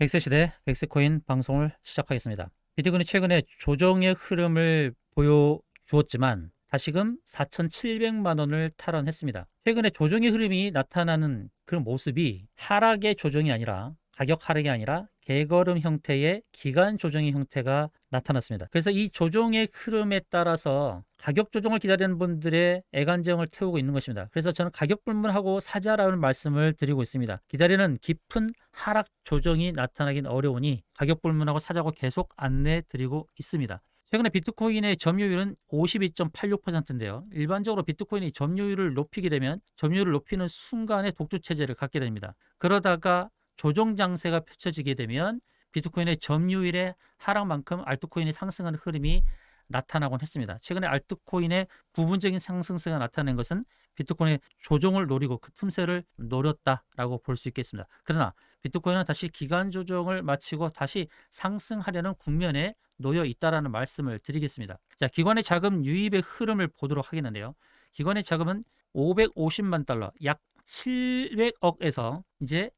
백세시대 백세코인 방송을 시작하겠습니다. 비트코인이 최근에 조정의 흐름을 보여주었지만 다시금 4,700만 원을 탈환했습니다. 최근에 조정의 흐름이 나타나는 그런 모습이 하락의 조정이 아니라 가격 하락이 아니라 개걸음 형태의 기간 조정의 형태가 나타났습니다. 그래서 이 조정의 흐름에 따라서 가격 조정을 기다리는 분들의 애간정을 태우고 있는 것입니다. 그래서 저는 가격 불문하고 사자라는 말씀을 드리고 있습니다. 기다리는 깊은 하락 조정이 나타나긴 어려우니 가격 불문하고 사자고 계속 안내 드리고 있습니다. 최근에 비트코인의 점유율은 52.86%인데요. 일반적으로 비트코인이 점유율을 높이게 되면 점유율을 높이는 순간에 독주 체제를 갖게 됩니다. 그러다가 조정 장세가 펼쳐지게 되면 비트코인의 점유율의 하락만큼 알트코인이 상승하는 흐름이 나타나곤 했습니다. 최근에 알트코인의 부분적인 상승세가 나타낸 것은 비트코인의 조정을 노리고 그 틈새를 노렸다라고 볼 수 있겠습니다. 그러나 비트코인은 다시 기간 조정을 마치고 다시 상승하려는 국면에 놓여 있다라는 말씀을 드리겠습니다. 자, 기관의 자금 유입의 흐름을 보도록 하겠는데요. 기관의 자금은 550만 달러, 약 700억에서 이제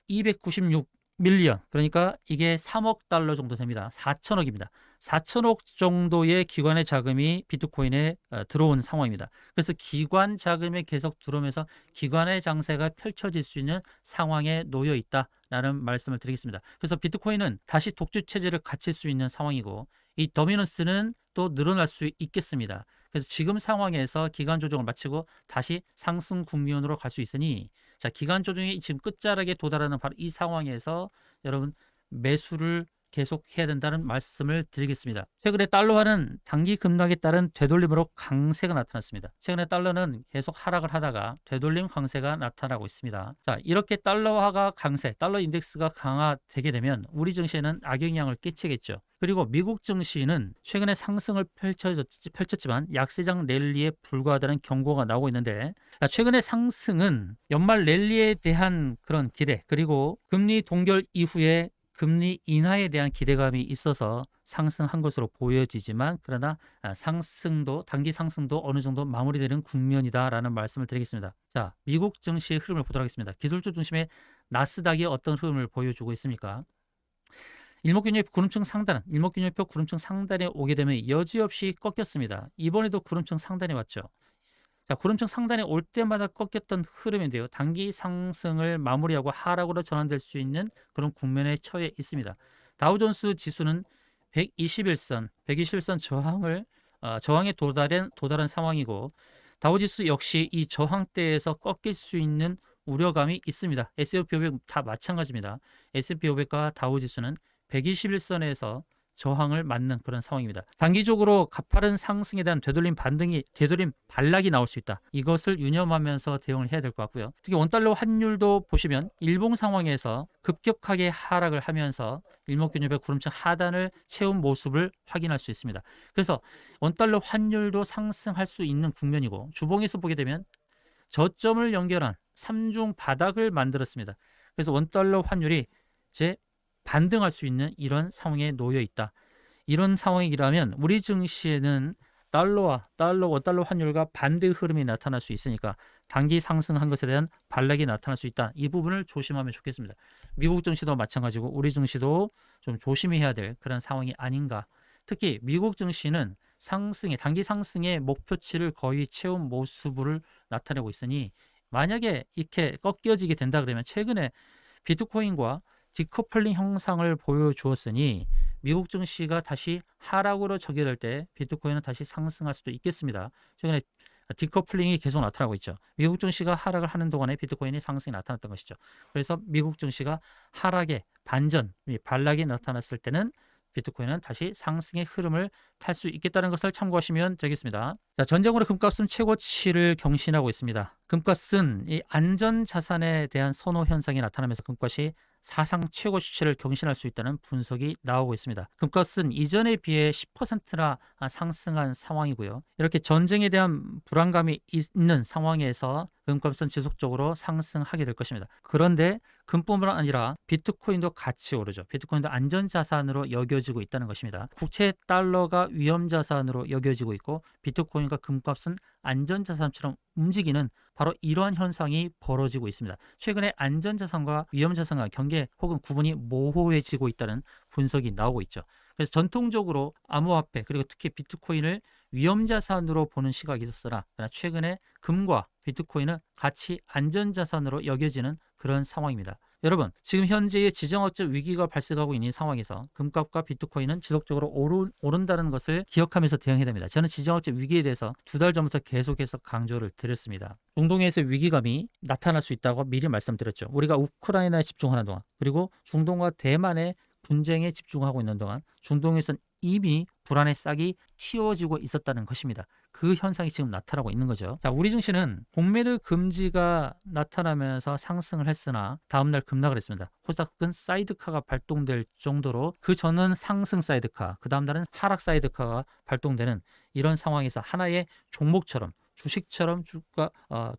296 밀리언, 그러니까 이게 3억 달러 정도 됩니다. 4천억입니다. 4천억 정도의 기관의 자금이 비트코인에 들어온 상황입니다. 그래서 기관 자금이 계속 들어오면서 기관의 장세가 펼쳐질 수 있는 상황에 놓여 있다라는 말씀을 드리겠습니다. 그래서 비트코인은 다시 독주 체제를 갖출 수 있는 상황이고 이 더미넌스는 또 늘어날 수 있겠습니다. 그래서 지금 상황에서 기간 조정을 마치고 다시 상승 국면으로 갈 수 있으니, 자, 기간 조정이 지금 끝자락에 도달하는 바로 이 상황에서 여러분 매수를 계속 해야 된다는 말씀을 드리겠습니다. 최근에 달러화는 단기 급락에 따른 되돌림으로 강세가 나타났습니다. 최근에 달러는 계속 하락을 하다가 되돌림 강세가 나타나고 있습니다. 자, 이렇게 달러화가 강세, 달러 인덱스가 강화되게 되면 우리 증시에는 악영향을 끼치겠죠. 그리고 미국 증시는 최근에 상승을 펼쳤지만 약세장 랠리에 불과하다는 경고가 나오고 있는데, 최근의 상승은 연말 랠리에 대한 그런 기대, 그리고 금리 동결 이후에 금리 인하에 대한 기대감이 있어서 상승한 것으로 보여지지만, 그러나 상승도 단기 상승도 어느 정도 마무리되는 국면이다라는 말씀을 드리겠습니다. 자, 미국 증시의 흐름을 보도록 하겠습니다. 기술주 중심의 나스닥이 어떤 흐름을 보여주고 있습니까? 일목균열표 구름층 상단에 오게 되면 여지없이 꺾였습니다. 이번에도 구름층 상단에 왔죠. 자, 구름층 상단에 올 때마다 꺾였던 흐름인데요. 단기 상승을 마무리하고 하락으로 전환될 수 있는 그런 국면에 처해 있습니다. 다우존스 지수는 121선 저항에 도달한 상황이고, 다우지수 역시 이 저항대에서 꺾일 수 있는 우려감이 있습니다. S&P 500 다 마찬가지입니다. S&P 500과 다우지수는 121선에서 저항을 맞는 그런 상황입니다. 단기적으로 가파른 상승에 대한 되돌림 반락이 나올 수 있다. 이것을 유념하면서 대응을 해야 될 것 같고요. 특히 원달러 환율도 보시면 일봉 상황에서 급격하게 하락을 하면서 일목균열표 구름층 하단을 채운 모습을 확인할 수 있습니다. 그래서 원달러 환율도 상승할 수 있는 국면이고, 주봉에서 보게 되면 저점을 연결한 3중 바닥을 만들었습니다. 그래서 원달러 환율이 이제 반등할 수 있는 이런 상황에 놓여 있다. 이런 상황이라면 우리 증시에는 원달러 환율과 반대의 흐름이 나타날 수 있으니까 단기 상승한 것에 대한 반락이 나타날 수 있다. 이 부분을 조심하면 좋겠습니다. 미국 증시도 마찬가지고 우리 증시도 좀 조심히 해야 될 그런 상황이 아닌가. 특히 미국 증시는 단기 상승의 목표치를 거의 채운 모습을 나타내고 있으니, 만약에 이렇게 꺾여지게 된다 그러면 최근에 비트코인과 디커플링 형상을 보여주었으니 미국 증시가 다시 하락으로 저결할 때 비트코인은 다시 상승할 수도 있겠습니다. 최근에 디커플링이 계속 나타나고 있죠. 미국 증시가 하락을 하는 동안에 비트코인이 상승이 나타났던 것이죠. 그래서 미국 증시가 하락의 반락이 나타났을 때는 비트코인은 다시 상승의 흐름을 탈 수 있겠다는 것을 참고하시면 되겠습니다. 자, 전쟁으로 금값은 최고치를 경신하고 있습니다. 금값은 이 안전자산에 대한 선호 현상이 나타나면서 금값이 사상 최고치를 경신할 수 있다는 분석이 나오고 있습니다. 금값은 이전에 비해 10%나 상승한 상황이고요. 이렇게 전쟁에 대한 불안감이 있는 상황에서 금값은 지속적으로 상승하게 될 것입니다. 그런데 금뿐만 아니라 비트코인도 같이 오르죠. 비트코인도 안전자산으로 여겨지고 있다는 것입니다. 국채 달러가 위험자산으로 여겨지고 있고 비트코인과 금값은 안전자산처럼 움직이는 바로 이러한 현상이 벌어지고 있습니다. 최근에 안전자산과 위험자산과 경계 혹은 구분이 모호해지고 있다는 분석이 나오고 있죠. 그래서 전통적으로 암호화폐 그리고 특히 비트코인을 위험자산으로 보는 시각이 있었으나 최근에 금과 비트코인은 같이 안전자산으로 여겨지는 그런 상황입니다. 여러분, 지금 현재의 지정학적 위기가 발생하고 있는 상황에서 금값과 비트코인은 지속적으로 오른다는 것을 기억하면서 대응해야 됩니다. 저는 지정학적 위기에 대해서 2달 전부터 계속해서 강조를 드렸습니다. 중동에서 위기감이 나타날 수 있다고 미리 말씀드렸죠. 우리가 우크라이나에 집중하는 동안 그리고 중동과 대만의 분쟁에 집중하고 있는 동안 중동에서는 이미 불안의 싹이 틔워지고 있었다는 것입니다. 그 현상이 지금 나타나고 있는 거죠. 자, 우리 증시는 공매도 금지가 나타나면서 상승을 했으나 다음날 급락을 했습니다. 코스닥은 사이드카가 발동될 정도로 그 전은 상승 사이드카, 그 다음날은 하락 사이드카가 발동되는 이런 상황에서 하나의 종목처럼 주식처럼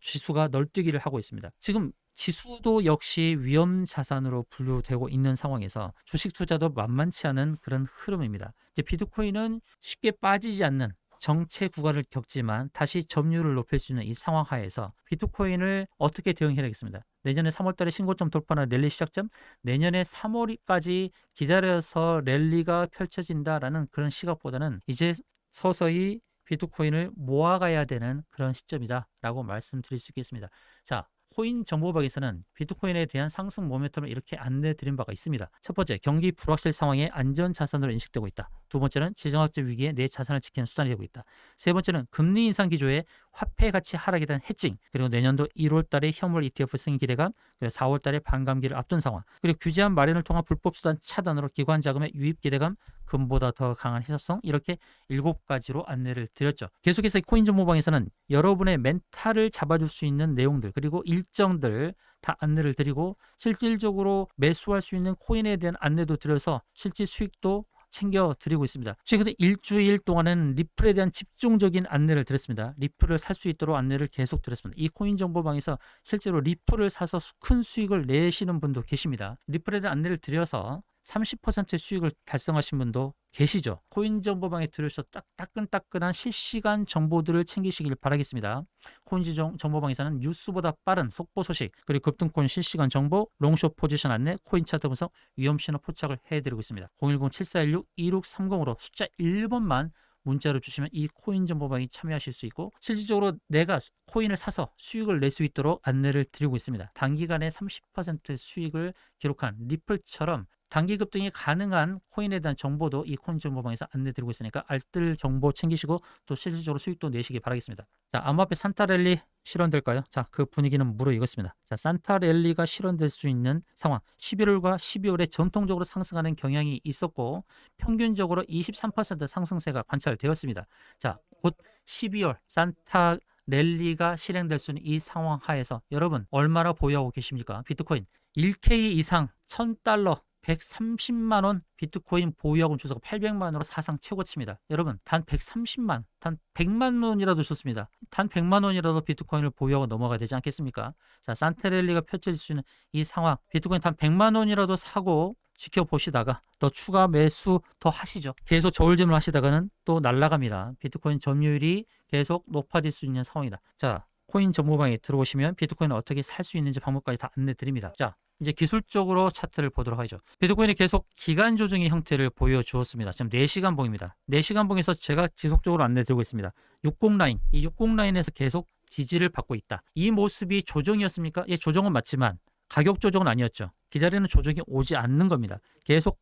지수가 널뛰기를 하고 있습니다. 지금 지수도 역시 위험 자산으로 분류되고 있는 상황에서 주식 투자도 만만치 않은 그런 흐름입니다. 이제 비트코인은 쉽게 빠지지 않는 정체 구간을 겪지만 다시 점유율을 높일 수 있는 이 상황 하에서 비트코인을 어떻게 대응해야 되겠습니다. 내년에 3월 달에 신고점 돌파나 랠리 시작점, 내년에 3월까지 기다려서 랠리가 펼쳐진다라는 그런 시각보다는 이제 서서히 비트코인을 모아가야 되는 그런 시점이다라고 말씀드릴 수 있겠습니다. 자, 코인 정보박에서는 비트코인에 대한 상승 모멘텀을 이렇게 안내드린 바가 있습니다. 첫 번째, 경기 불확실 상황에 안전자산으로 인식되고 있다. 두 번째는 지정학적 위기에 내 자산을 지키는 수단이 되고 있다. 세 번째는 금리 인상 기조에 화폐 가치 하락에 대한 해칭, 그리고 내년도 1월 달에 현물 ETF 승인 기대감, 그리고 4월 달에 반감기를 앞둔 상황, 그리고 규제안 마련을 통한 불법 수단 차단으로 기관 자금의 유입 기대감, 금보다 더 강한 희소성, 이렇게 7가지로 안내를 드렸죠. 계속해서 코인 정보방에서는 여러분의 멘탈을 잡아줄 수 있는 내용들 그리고 일정들 다 안내를 드리고 실질적으로 매수할 수 있는 코인에 대한 안내도 드려서 실질 수익도 챙겨드리고 있습니다. 최근에 일주일 동안은 리플에 대한 집중적인 안내를 드렸습니다. 리플을 살 수 있도록 안내를 계속 드렸습니다. 이 코인 정보방에서 실제로 리플을 사서 큰 수익을 내시는 분도 계십니다. 리플에 대한 안내를 드려서 30%의 수익을 달성하신 분도 계시죠. 코인 정보방에 들어서 따끈따끈한 실시간 정보들을 챙기시길 바라겠습니다. 코인 정보방에서는 뉴스보다 빠른 속보 소식, 그리고 급등코인 실시간 정보, 롱숏 포지션 안내, 코인 차트 분석, 위험 신호 포착을 해드리고 있습니다. 010-7416-2630으로 숫자 1번만 문자로 주시면 이 코인 정보방에 참여하실 수 있고 실질적으로 내가 코인을 사서 수익을 낼 수 있도록 안내를 드리고 있습니다. 단기간에 30% 수익을 기록한 리플처럼 단기 급등이 가능한 코인에 대한 정보도 이 코인 정보방에서 안내드리고 있으니까 알뜰 정보 챙기시고 또 실질적으로 수익도 내시기 바라겠습니다. 자, 암호화폐 산타랠리 실현될까요? 자, 그 분위기는 무르익었습니다. 자, 산타랠리가 실현될 수 있는 상황. 11월과 12월에 전통적으로 상승하는 경향이 있었고 평균적으로 23% 상승세가 관찰되었습니다. 자, 곧 12월 산타 랠리가 실행될 수 있는 이 상황 하에서 여러분 얼마나 보유하고 계십니까? 비트코인 1K 이상 1000달러 130만 원 비트코인 보유하고 주소가 800만 원으로 사상 최고치입니다. 여러분 단 130만, 단 100만 원이라도 좋습니다. 단 100만 원이라도 비트코인을 보유하고 넘어가야 되지 않겠습니까? 자, 산타랠리가 펼쳐질 수 있는 이 상황, 비트코인 단 100만 원이라도 사고 지켜보시다가 더 추가 매수 더 하시죠. 계속 저울질을 하시다가는 또 날아갑니다. 비트코인 점유율이 계속 높아질 수 있는 상황이다. 자, 코인 정보방에 들어오시면 비트코인을 어떻게 살 수 있는지 방법까지 다 안내 드립니다. 자, 이제 기술적으로 차트를 보도록 하죠. 비트코인이 계속 기간 조정의 형태를 보여주었습니다. 지금 4시간 봉입니다. 4시간 봉에서 제가 지속적으로 안내 드리고 있습니다. 60 라인, 이 60 라인에서 계속 지지를 받고 있다. 이 모습이 조정이었습니까? 예, 조정은 맞지만 가격 조정은 아니었죠. 기다리는 조정이 오지 않는 겁니다. 계속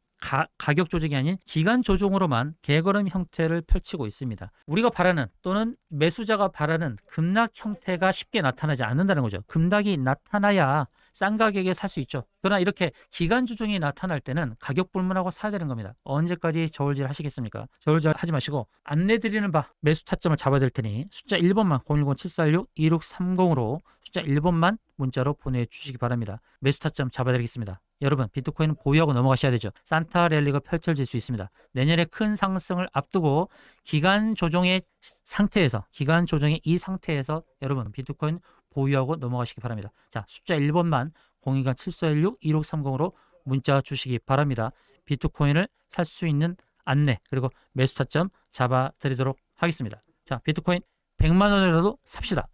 가격 조정이 아닌 기간 조정으로만 개걸음 형태를 펼치고 있습니다. 우리가 바라는 또는 매수자가 바라는 급락 형태가 쉽게 나타나지 않는다는 거죠. 급락이 나타나야 싼 가격에 살 수 있죠. 그러나 이렇게 기간 조정이 나타날 때는 가격 불문하고 사야 되는 겁니다. 언제까지 저울질 하시겠습니까? 저울질 하지 마시고 안내드리는 바 매수 타점을 잡아야 될 테니 숫자 1번만 010-746-2630으로 숫자 1번만 문자로 보내주시기 바랍니다. 매수 타점 잡아드리겠습니다. 여러분, 비트코인은 보유하고 넘어가셔야 되죠. 산타 랠리가 펼쳐질 수 있습니다. 내년에 큰 상승을 앞두고 기간 조정의 이 상태에서 여러분 비트코인 보유하고 넘어가시기 바랍니다. 자, 숫자 1번만 010-7416-1630으로 문자 주시기 바랍니다. 비트코인을 살 수 있는 안내 그리고 매수 타점 잡아드리도록 하겠습니다. 자, 비트코인 100만 원이라도 삽시다.